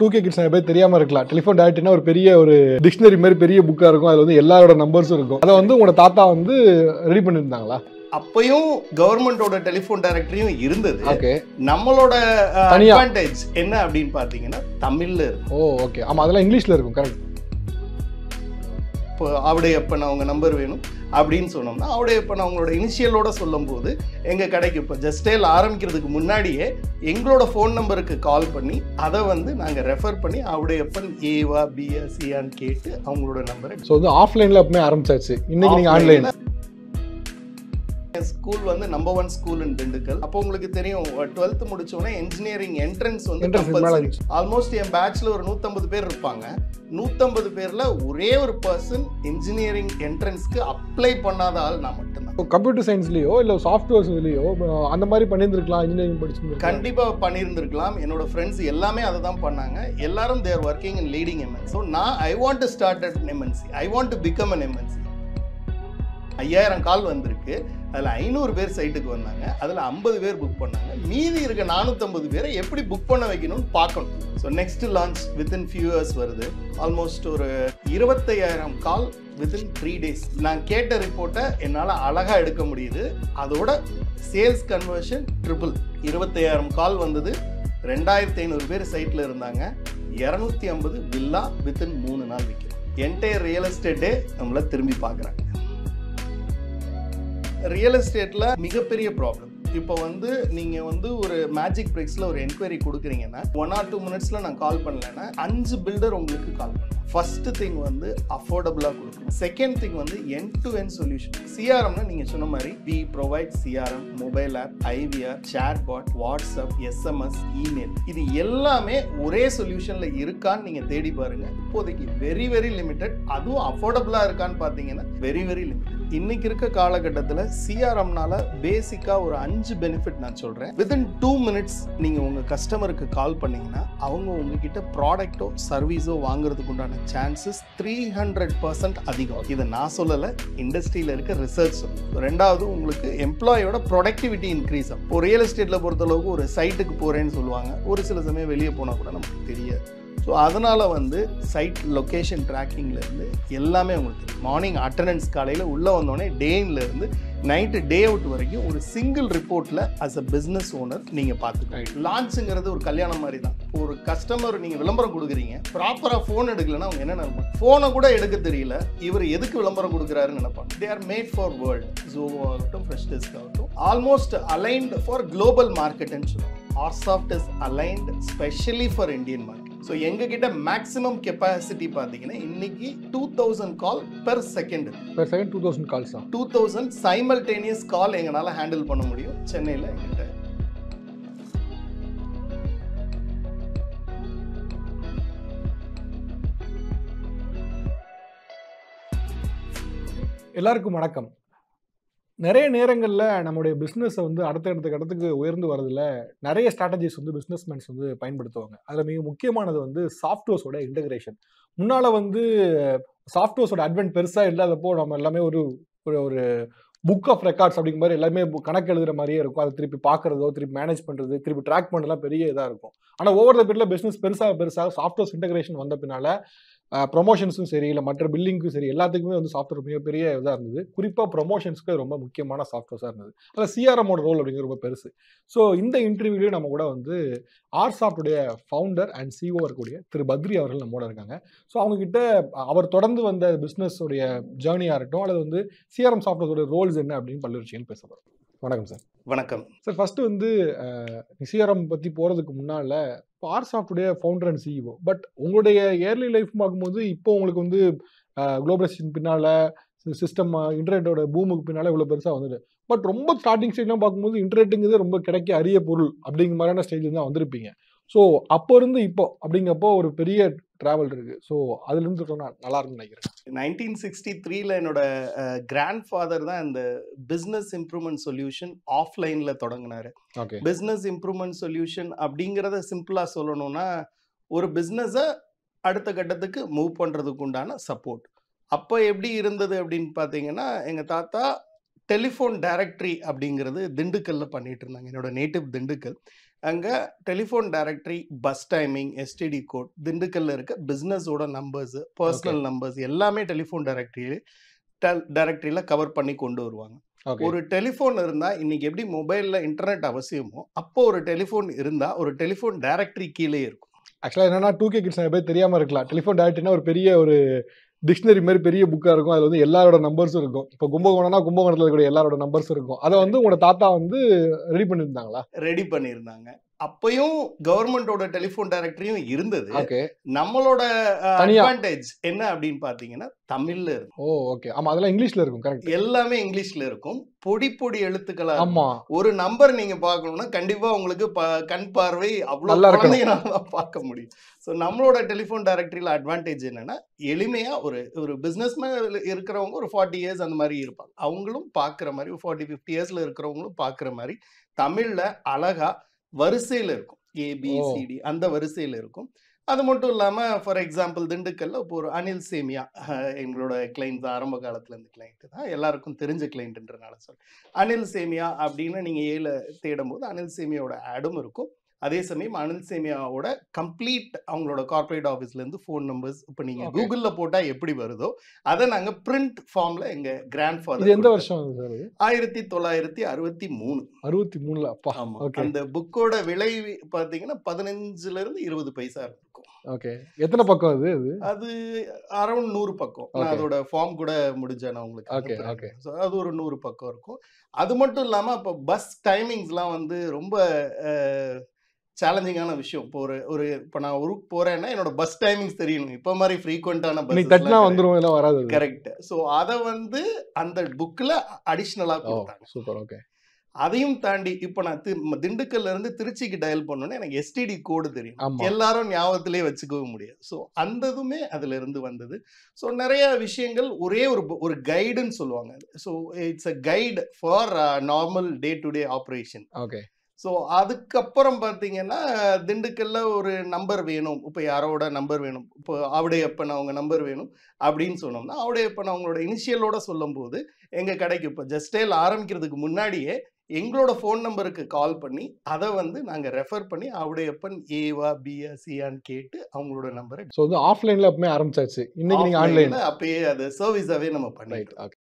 2K kids நிறைய பேர் தெரியாம இருக்கலாம். டெலிஃபோன் டைரக்டரினா ஒரு பெரிய ஒரு டிக்ஷனரி மாதிரி பெரிய புக்கா இருக்கும். அதுல வந்து எல்லாரோட நம்பர்ஸும் இருக்கும். அதை வந்து உங்களோட தாத்தா வந்து ரெடி பண்ணியிருந்தாங்களா? அப்பயும் கவர்மெண்டோட டெலிஃபோன் டைரக்டரியும் இருந்தது. ஓகே. நம்மளோட அட்வான்டேஜ் என்ன அப்படின்னு பாத்தீங்கன்னா தமிழ்ல இருக்கும். ஓ ஓகே. ஆமா, அதெல்லாம் இங்கிலீஷ்ல இருக்கும். கரெக்ட். இப்போ அவடையப்பன் அவங்க நம்பர் வேணும் அப்படின்னு சொன்னோம்னா அவடையப்பன் அவங்களோட இனிஷியலோட சொல்லும் போது எங்கள் கடைக்கு இப்போ ஜஸ்டேல் ஆரம்பிக்கிறதுக்கு முன்னாடியே எங்களோட ஃபோன் நம்பருக்கு கால் பண்ணி அதை வந்து நாங்கள் ரெஃபர் பண்ணி அவடையப்பன் ஏவா பியா சியான்னு கேட்டு அவங்களோட நம்பரை. ஸோ வந்து ஆஃப்லைனில் அப்பமே ஆரம்பிச்சாச்சு. இன்னைக்கு நீங்கள் ஆன்லைன். ஸ்கூல் வந்து நம்பர் 1 ஸ்கூல் இன் திண்டுக்கல். அப்போ உங்களுக்கு தெரியும் 12th முடிச்சோடனே இன்ஜினியரிங் என்ட்ரன்ஸ் வந்து ஆல்மோஸ்ட் என் பேட்ச்ல ஒரு 150 பேர் இருப்பாங்க. 150 பேர்ல ஒரே ஒரு பர்சன் இன்ஜினியரிங் என்ட்ரன்ஸ்க்கு அப்ளை பண்ணாத ஆள் நான் மட்டும்தான். கம்ப்யூட்டர் சயின்ஸ்லயோ இல்ல சாஃப்ட்வேர்ஸ்லயோ அந்த மாதிரி பண்ணியிருந்திருக்கலாம். இன்ஜினியரிங் படிச்சு கண்டிப்பா பண்ணியிருந்திருக்கலாம். என்னோட ஃப்ரெண்ட்ஸ் எல்லாமே அதை தான் பண்ணாங்க. எல்லாரும் they're working in leading MNC. So நான் I want to start at MNC. I want to become an MNC. 5000 call வந்திருக்கு. அதில் 500 பேர் சைட்டுக்கு வந்தாங்க. அதில் 50 பேர் புக் பண்ணாங்க. மீதி இருக்க 450 பேரை எப்படி புக் பண்ண வைக்கணும்னு பார்க்கணும். So next launch within few years வருது. ஆல்மோஸ்ட் ஒரு 25000 கால் வித்தின் 3 days. நான் கேட்ட ரிப்போர்ட்டை என்னால் அழகாக எடுக்க முடியுது. அதோட சேல்ஸ் கன்வர்ஷன் ட்ரிபிள். 25000 கால் வந்தது. 2500 பேர் சைட்டில் இருந்தாங்க. 250 வில்லா வித்தின் 3 நாள் விற்கிறோம். என்டையர் ரியல் எஸ்டேட்டே நம்மளை திரும்பி பார்க்குறாங்க. ரியல் எஸ்டேட்ல மிகப்பெரிய ப்ராப்ளம். இப்போ வந்து நீங்க வந்து ஒரு மேஜிக் பிரிக்ஸ்ல ஒரு என்கொயரி கொடுக்குறீங்கன்னா 1 or 2 minutesல நான் கால் பண்ணலன்னா 5 பில்டர் உங்களுக்கு கால் பண்ணுவேன். ஃபர்ஸ்ட் திங் வந்து அஃபோர்டபுளா கொடுக்கணும். செகண்ட் திங் வந்து எண்ட் டு எண்ட் சொல்யூஷன். சிஆர்எம்னா நீங்க சொன்ன மாதிரி we provide CRM, mobile app, IVR, chat bot, WhatsApp, SMS, email. இது எல்லாமே ஒரே சொல்யூஷன்ல இருக்கான்னு நீங்க தேடி பாருங்க. இப்போதைக்கு வெரி வெரி லிமிடெட். அதுவும் அஃபோர்டபுளா இருக்கான்னு பாத்தீங்கன்னா வெரி வெரி லிமிடெட். இன்னைக்கு இருக்க காலகட்டத்தில் சிஆர்எம்னால பேசிக்கா ஒரு 5 பெனிஃபிட் நான் சொல்றேன். வித்தின் 2 minutes நீங்க உங்க கஸ்டமருக்கு கால் பண்ணீங்கன்னா அவங்க உங்ககிட்ட ப்ராடக்டோ சர்வீஸோ வாங்குறதுக்கு உண்டான சான்சஸ் 300% அதிகம். இதை நான் சொல்லல, இண்டஸ்ட்ரியில இருக்க ரிசர்ச். ரெண்டாவது, உங்களுக்கு எம்ப்ளாயோட ப்ரொடக்டிவிட்டி இன்க்ரீஸ் ஆகும். ஒரு ரியல் எஸ்டேட்ல பொறுத்தளவுக்கு ஒரு சைட்டுக்கு போறேன்னு சொல்லுவாங்க. ஒரு சில சமயம் வெளியே போனா கூட நமக்கு தெரியாது. ஸோ அதனால் வந்து சைட் லொக்கேஷன் ட்ராக்கிங்லேருந்து எல்லாமே உங்களுக்கு மார்னிங் அட்டண்டன்ஸ் காலையில் உள்ளே வந்தோடனே டேன்லேருந்து நைட்டு டே அவுட் வரைக்கும் ஒரு சிங்கிள் ரிப்போர்ட்டில் அஸ் அ பிஸ்னஸ் ஓனர் நீங்கள் பார்த்துக்கோங்க. லான்ச்சுங்கிறது ஒரு கல்யாணம் மாதிரி தான். ஒரு கஸ்டமர் நீங்கள் விளம்பரம் கொடுக்குறீங்க, ப்ராப்பராக ஃபோன் எடுக்கலைன்னா அவங்க என்ன நினைப்பாங்க? ஃபோனை கூட எடுக்க தெரியல, இவர் எதுக்கு விளம்பரம் கொடுக்குறாருன்னு நினைப்பாங்க. They are made for world. Zoho ஆகட்டும், ஃப்ரெஷ் டெஸ்க் ஆகட்டும், ஆல்மோஸ்ட் அலைன்ட் ஃபார் குளோபல் மார்க்கெட்னு சொல்லுவாங்க. Arsoft is aligned specially for Indian market. So எங்ககிட்ட மேக்ஸிமம் கெப்பாசிட்டி பார்த்தீங்கன்னா இன்னைக்கு 2000 call per second. 2000 calls. 2000 simultaneous call எங்களால் ஹேண்டில் பண்ண முடியும் சென்னையில். எங்கிட்ட எல்லாருக்கும் வணக்கம். நிறைய நேரங்களில் நம்முடைய பிஸ்னஸை வந்து அடுத்த இடத்துக்கு உயர்ந்து வரதுல நிறைய ஸ்ட்ராட்டஜிஸ் வந்து பிஸ்னஸ்மேன்ஸ் வந்து பயன்படுத்துவாங்க. அதில் மிக முக்கியமானது வந்து சாஃப்ட்வேர்ஸோட இன்டகிரேஷன். முன்னால் வந்து சாஃப்ட்வேர்ஸோட அட்வென்ட் பெருசாக இல்லாதப்போ நம்ம எல்லாமே ஒரு ஒரு புக் ஆஃப் ரெக்கார்ட்ஸ் அப்படிங்கிற மாதிரி எல்லாமே கணக்கு எழுதுகிற மாதிரியே இருக்கும். அதை திருப்பி பார்க்குறதோ, திருப்பி மேனேஜ் பண்ணுறது, திருப்பி ட்ராக் பண்ணுறதுலாம் பெரிய இதாக இருக்கும். ஆனால் ஓவர் த பீரியட்ல பிஸ்னஸ் பெருசாக சாஃப்ட்வேர்ஸ் இன்டகிரேஷன் வந்த பின்னால் ப்ரொமோஷன்ஸும் சரி, இல்லை மற்ற பில்லிங்க்கும் சரி, எல்லாத்துக்குமே வந்து சாஃப்ட்வேர் மிகப்பெரிய இதாக இருந்தது. குறிப்பாக ப்ரொமோஷன்ஸ்க்கு ரொம்ப முக்கியமான சாஃப்ட்வேர்ஸாக இருந்தது. அதில் சிஆர்எம்மோட ரோல் அப்படிங்கிற ரொம்ப பெருசு. ஸோ இந்த இன்டர்வியூலையும் நம்ம கூட வந்து ஆர்சாஃப்டுடைய ஃபவுண்டர் அண்ட் சிஓ இருக்கக்கூடிய திரு பத்ரி அவர்கள் நம்மோட இருக்காங்க. ஸோ அவங்ககிட்ட அவர் தொடர்ந்து வந்த பிஸ்னஸோடைய ஜேர்னியாக இருக்கட்டும், அல்லது வந்து சிஆர்எம் சாஃப்ட்வேர்ஸோட ரோல்ஸ் என்ன அப்படின்னு பல்வேறு விஷயங்கள் பேச போகிறோம். வணக்கம் சார். வணக்கம் சார். ஃபர்ஸ்ட் வந்து சிஆர்எம் பற்றி போகிறதுக்கு முன்னால் ஆர்சாஃப்டுடைய ஃபவுண்டர் அண்ட் சிஇஓ, பட் உங்களுடைய இயர்லி லைஃப் பார்க்கும்போது இப்போ உங்களுக்கு வந்து குளோபலைசேஷன் பின்னால் சிஸ்டம் இன்டர்நெட்டோட பூமுக்கு பின்னால் இவ்வளோ பெருசாக வந்தது. பட் ரொம்ப ஸ்டார்டிங் ஸ்டேஜ்லாம் பார்க்கும்போது இன்டர்நெட்டுங்கிறது ரொம்ப கிடைக்க அரிய பொருள் அப்படிங்கிற மாதிரியான ஸ்டேஜ் தான் வந்திருப்பீங்க. ஸோ அப்போ இருந்து இப்போ அப்படிங்கிறப்போ ஒரு பெரிய ட்ராவல் இருக்குது. ஸோ அதுலேருந்து சொன்னால் நல்லா இருக்குன்னு நினைக்கிறேன். 1963 என்னோட கிராண்ட் ஃபாதர் தான் இந்த பிஸ்னஸ் இம்ப்ரூவ்மெண்ட் சொல்யூஷன் ஆஃப்லைனில் தொடங்கினாரு. பிஸ்னஸ் இம்ப்ரூவ்மெண்ட் சொல்யூஷன் அப்படிங்கிறத சிம்பிளாக சொல்லணும்னா ஒரு பிஸ்னஸை அடுத்த கட்டத்துக்கு மூவ் பண்ணுறதுக்கு உண்டான சப்போர்ட். அப்போ எப்படி இருந்தது அப்படின்னு பார்த்தீங்கன்னா, எங்கள் தாத்தா டெலிஃபோன் டைரக்டரி அப்படிங்கிறது திண்டுக்கல்ல பண்ணிட்டு இருந்தாங்க. என்னோட நேட்டிவ் திண்டுக்கல். அங்கே telephone directory, bus timing, STD code, திண்டுக்கல்ல இருக்க பிஸ்னஸோட நம்பர்ஸ், பர்சனல் நம்பர்ஸ் எல்லாமே டெலிஃபோன் டைரக்டரியில் கவர் பண்ணி கொண்டு வருவாங்க. ஒரு டெலிஃபோன் இருந்தால் இன்னைக்கு எப்படி மொபைலில் இன்டர்நெட் அவசியமோ அப்போ ஒரு டெலிஃபோன் இருந்தால் ஒரு டெலிஃபோன் டைரக்டரி கீழே இருக்கும். ஆக்சுவலாக என்னன்னா 2K கிட்ஸ் நிறைய பேர் தெரியாமல் இருக்கலாம். டெலிஃபோன் டைரக்டரினா ஒரு பெரிய ஒரு டிக்ஷனரி மாதிரி பெரிய புக்காக இருக்கும். அதில் வந்து எல்லாரோட நம்பர்ஸும் இருக்கும். இப்போ கும்பகோணம்னா கும்பகோணத்தில் இருக்கக்கூடிய எல்லாரோட நம்பர்ஸும் இருக்கும். அதை வந்து உங்களோட தாத்தா வந்து ரெடி பண்ணியிருந்தாங்களா? ரெடி பண்ணியிருந்தாங்க. அப்பயும் கவர்மெண்டோட டெலிஃபோன் டைரக்டரியும் இருந்தது. நம்மளோட அட்வான்டேஜ் என்ன அப்படின்னு பாத்தீங்கன்னா தமிழ்ல இருக்கும். ஓகே. ஆமா, அதெல்லாம் இங்கிலீஷ்ல இருக்கும். கரெக்ட். எல்லாமே இங்கிலீஷ்ல இருக்கும். பொடி பொடி எழுத்துக்களா. ஆமா. ஒரு நம்பர் நீங்க பார்க்கணும்னா கண்டிப்பா உங்களுக்கு கண் பார்வை அவ்வளவு குழந்தைங்களால பார்க்க முடியும். ஸோ நம்மளோட டெலிஃபோன் டைரக்டரியில் அட்வான்டேஜ் என்னன்னா எளிமையா ஒரு பிசினஸ்மேன் இருக்கிறவங்க ஒரு 40 இயர்ஸ் அந்த மாதிரி இருப்பாங்க. அவங்களும் பார்க்குற மாதிரி 40-50 இயர்ஸ்ல இருக்கிறவங்களும் பார்க்குற மாதிரி தமிழ்ல அழகா வரிசையில் இருக்கும். ஏபிசிடி அந்த வரிசையில் இருக்கும். அது மட்டும் இல்லாமல் ஃபார் எக்ஸாம்பிள் திண்டுக்கல்ல இப்போ ஒரு அனில் சேமியா எங்களோட கிளைண்ட் ஆரம்ப காலத்துல இருந்து கிளைண்ட் தான், எல்லாருக்கும் தெரிஞ்ச கிளைண்ட்ன்றனால அனில் சேமியா அப்படின்னு நீங்க தேடும் போது அனில் சேமியாவோட ஆடும் இருக்கும். அதே சமயம் அனில் சேமியாவோட கம்ப்ளீட் அவங்களோட கார்பரேட் ஆஃபீஸ்ல இருந்து ஃபோன் நம்பர்ஸ் இப்போ நீங்க கூகுள்ல போட்டா எப்படி வருதோ அதை நாங்க பிரிண்ட் ஃபார்ம்ல எங்க கிராண்ட் ஃபாதர். எந்த வருஷம்? 1963. 63ல. அப்பா. அந்த புக்கோட விலை பாத்தீங்கன்னா 15 இருந்து 20 பைசா இருக்கும். ஓகே. எத்தனை பக்கம் அது? அது அரௌண்ட் 100 பக்கம். நான் அதோட ஃபார்ம் கூட முடிஞ்சேன் உங்களுக்கு. ஓகே. அது ஒரு 100 பக்கம் இருக்கும். அது மட்டும் இல்லாம இப்போ பஸ் டைமிங்ஸ்லாம் வந்து ரொம்ப சேலஞ்சிங்கான விஷயம். இப்போ நான் ஊருக்கு போறேன்னா என்னோட பஸ் டைமிங்ஸ் தெரியணும். இப்போ மாதிரி ஃப்ரீக்வெண்டான பஸ் வந்துரும் எல்லாம் வராது. கரெக்ட். ஸோ அதை வந்து அந்த புக்ல அடிஷ்னலா கொடுத்தாங்க. சூப்பர். ஓகே. அதையும் தாண்டி இப்போ நான் திண்டுக்கல்ல இருந்து திருச்சிக்கு டயல் பண்ணோன்னா எனக்கு எஸ்டிடி கோடு தெரியும். எல்லாரும் ஞாபகத்திலே வச்சுக்கவும் முடியாது. ஸோ அந்த இதுவுமே அதுல இருந்து வந்தது. ஸோ நிறைய விஷயங்கள் ஒரே ஒரு கைடுன்னு சொல்லுவாங்க. So it's a guide for normal day to day operation. Okay. So அதுக்கப்புறம் பார்த்தீங்கன்னா திண்டுக்கல்ல ஒரு நம்பர் வேணும். இப்போ யாரோட நம்பர் வேணும், இப்போ ஆவுடையப்பன் அவங்க நம்பர் வேணும் அப்படின்னு சொன்னோம்னா ஆவுடையப்பன் அவங்களோட இனிஷியலோட சொல்லும் போது எங்கள் கடைக்கு இப்போ ஜஸ்டேல் ஆரம்பிக்கிறதுக்கு முன்னாடியே எங்களோட ஃபோன் நம்பருக்கு கால் பண்ணி அதை வந்து நாங்கள் ரெஃபர் பண்ணி ஆவுடையப்பன் ஏவா பியா சியான்னு கேட்டு அவங்களோட நம்பரை. ஸோ வந்து ஆஃப்லைனில் அப்பவே ஆரம்பிச்சாச்சு. இன்னைக்கு நீங்கள் ஆன்லைன் அப்பயே அது சர்வீஸாகவே நம்ம பண்ணிட்டோம்.